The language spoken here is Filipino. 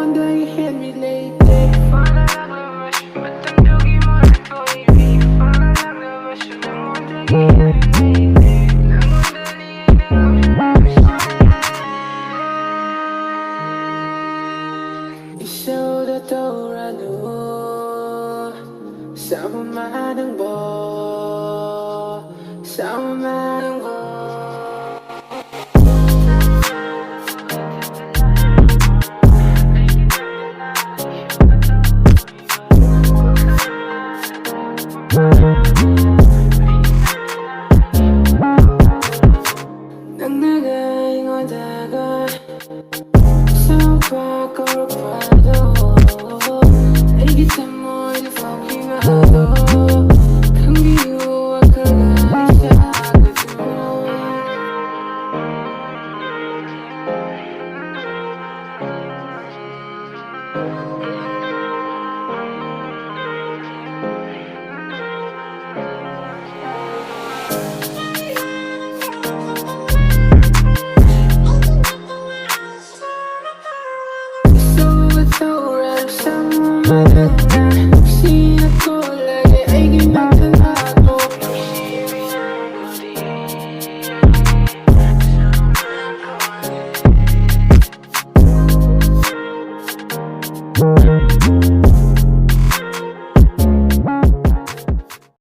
nangonganda ihen mi lately. Matandogin mo rin ko ibig. Pangalak na basyo nangonganda ihen mi lately. Isa'y taurano SAMUMA ng bo SAMUMA ng bo. Nang nagaingodaga sa pagkorpado ay kita mo'y nafakingado kang giwa ka nga sa agad mo. Sino ko lagi ay ginagtalago. Ibig